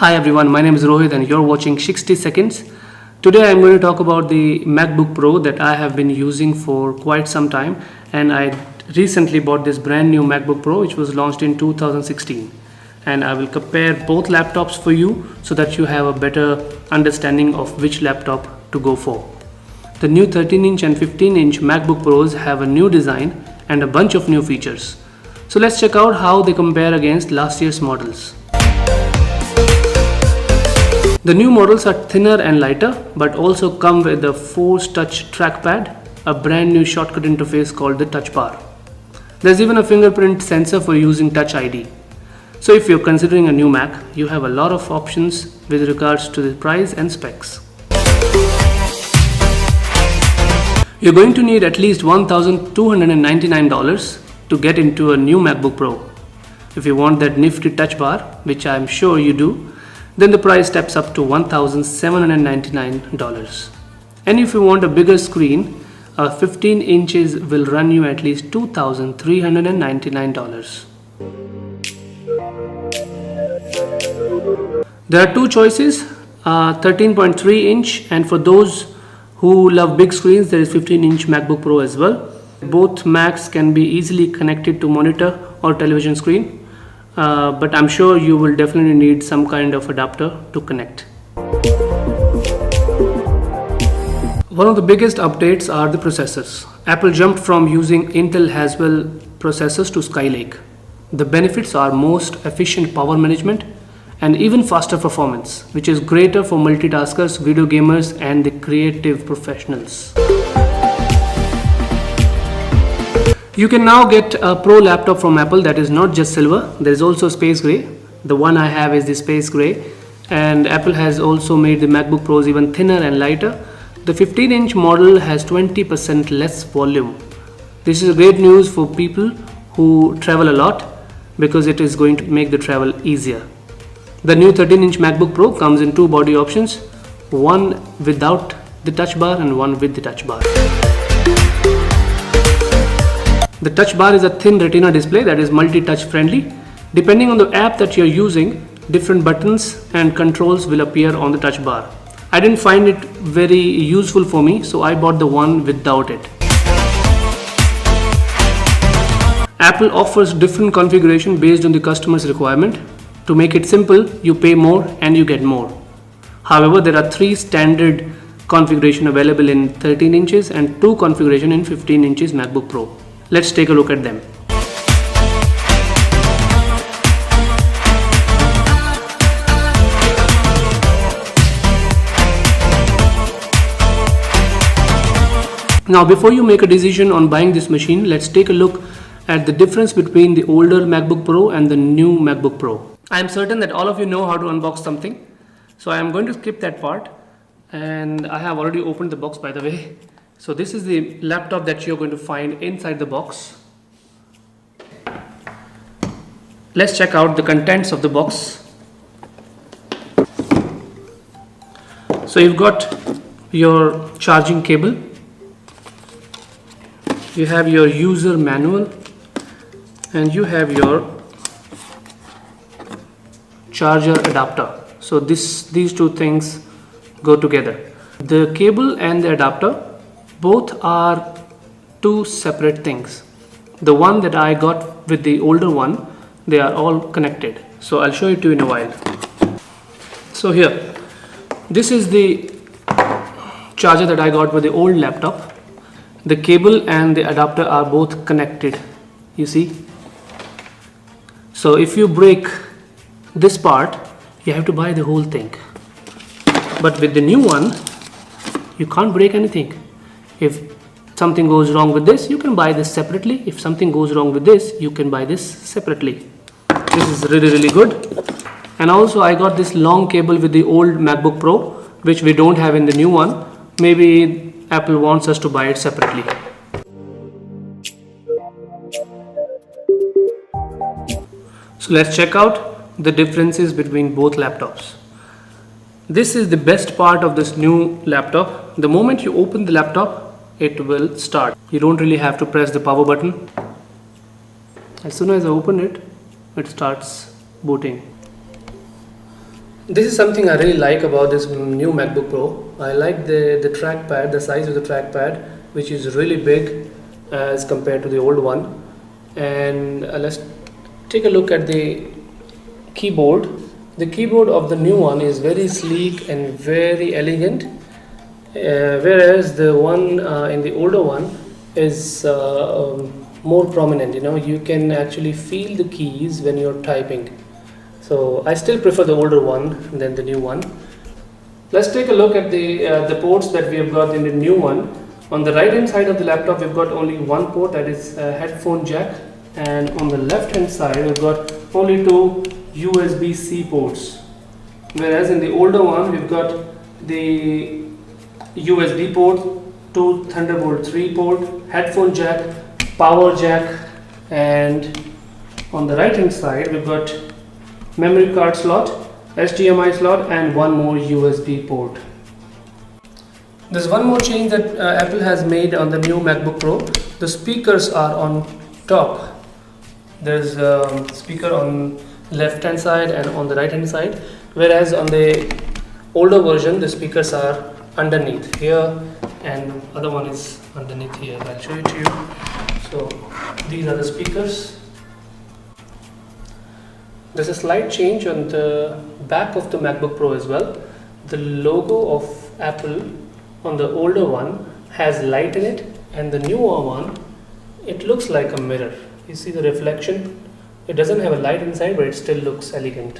Hi everyone, my name is Rohit and you're watching 60 Seconds. Today I'm going to talk about the Macbook Pro that I have been using for quite some time, and I recently bought this brand new Macbook Pro which was launched in 2016, and I will compare both laptops for you so that you have a better understanding of which laptop to go for. The new 13-inch and 15-inch MacBook Pros have a new design and a bunch of new features. So let's check out how they compare against last year's models. The new models are thinner and lighter, but also come with a Force Touch trackpad, a brand new shortcut interface called the Touch Bar. There's even a fingerprint sensor for using Touch ID. So if you're considering a new Mac, you have a lot of options with regards to the price and specs. You're going to need at least $1,299 to get into a new MacBook Pro. If you want that nifty touch bar, which I'm sure you do, then the price steps up to $1,799. And if you want a bigger screen, a 15 inches will run you at least $2,399. There are two choices, 13.3 inch, and for those who love big screens, there is 15-inch MacBook Pro as well. Both Macs can be easily connected to monitor or television screen. But I'm sure you will definitely need some kind of adapter to connect. One of the biggest updates are the processors. Apple jumped from using Intel Haswell processors to Skylake. The benefits are most efficient power management and even faster performance, which is greater for multitaskers, video gamers, and the creative professionals. You can now get a Pro laptop from Apple that is not just silver, there is also space gray. The one I have is the space gray, and Apple has also made the MacBook Pros even thinner and lighter. The 15-inch model has 20% less volume. This is great news for people who travel a lot because it is going to make the travel easier. The new 13-inch MacBook Pro comes in two body options, one without the touch bar and one with the touch bar. The touch bar is a thin retina display that is multi-touch friendly. Depending on the app that you're using, different buttons and controls will appear on the touch bar. I didn't find it very useful for me, so I bought the one without it. Apple offers different configuration based on the customer's requirement. To make it simple, you pay more and you get more. However, there are three standard configuration available in 13 inches and two configuration in 15 inches MacBook Pro. Let's take a look at them. Now, before you make a decision on buying this machine, let's take a look at the difference between the older MacBook Pro and the new MacBook Pro. I am certain that all of you know how to unbox something, so I am going to skip that part, and I have already opened the box, by the way. So this is the laptop that you're going to find inside the box. Let's check out the contents of the box. So you've got your charging cable, you have your user manual, and you have your charger adapter. So these two things go together. The cable and the adapter both are two separate things. The one that I got with the older one, they are all connected. So I'll show it to you in a while. So here, this is the charger that I got with the old laptop. The cable and the adapter are both connected, you see. So if you break this part, you have to buy the whole thing. But with the new one, you can't break anything. If something goes wrong with this, you can buy this separately. If something goes wrong with this, you can buy this separately. This is really good. And also I got this long cable with the old MacBook Pro, which we don't have in the new one. Maybe Apple wants us to buy it separately. So let's check out the differences between both laptops. This is the best part of this new laptop. The moment you open the laptop, it will start. You don't really have to press the power button. As soon as I open it, it starts booting. This is something I really like about this new MacBook Pro. I like the trackpad, the size of the trackpad, which is really big as compared to the old one. And let's take a look at the keyboard. The keyboard of the new one is very sleek and very elegant, whereas the one in the older one is more prominent. You know, you can actually feel the keys when you're typing. So I still prefer the older one than the new one. Let's take a look at the ports that we have got in the new one. On the right hand side of the laptop we've got only one port, that is a headphone jack, and on the left hand side we've got only two USB-C ports, whereas in the older one we've got the USB port, two Thunderbolt 3 port, headphone jack, power jack, and on the right hand side we've got memory card slot, HDMI slot, and one more USB port. There's one more change that Apple has made on the new MacBook Pro. The speakers are on top. There's a speaker on left hand side and on the right hand side, whereas on the older version the speakers are underneath here and other one is underneath here. I'll show it to you. So these are the speakers. There's a slight change on the back of the MacBook Pro as well. The logo of Apple on the older one has light in it, and the newer one, it looks like a mirror. You see the reflection? It doesn't have a light inside, but it still looks elegant.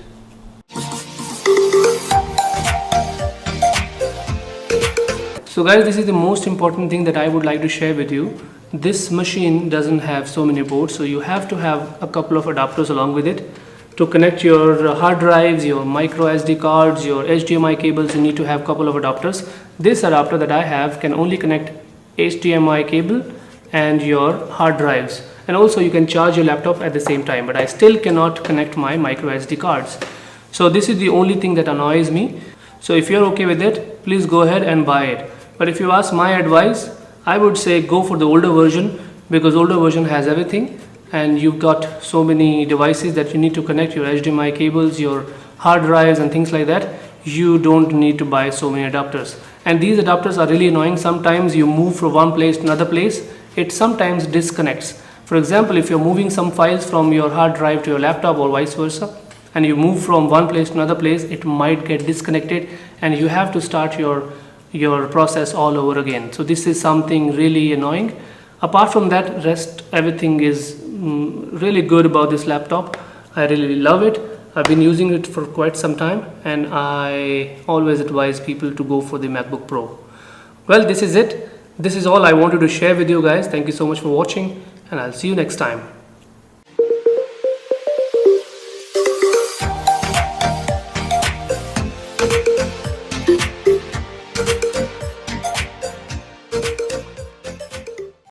So guys, this is the most important thing that I would like to share with you. This machine doesn't have so many ports, so you have to have a couple of adapters along with it. To connect your hard drives, your micro SD cards, your HDMI cables, you need to have a couple of adapters. This adapter that I have can only connect HDMI cable and your hard drives, and also you can charge your laptop at the same time, but I still cannot connect my micro SD cards. So this is the only thing that annoys me. So if you're okay with it, please go ahead and buy it. But if you ask my advice, I would say go for the older version, because older version has everything, and you've got so many devices that you need to connect your HDMI cables, your hard drives and things like that. You don't need to buy so many adapters, and these adapters are really annoying. Sometimes you move from one place to another place, it sometimes disconnects. For example, if you're moving some files from your hard drive to your laptop or vice versa, and you move from one place to another place, it might get disconnected and you have to start your process all over again. So this is something really annoying. Apart from that, rest everything is really good about this laptop. I really love it. I've been using it for quite some time, and I always advise people to go for the MacBook Pro. Well, this is it. This is all I wanted to share with you guys. Thank you so much for watching, and I'll see you next time.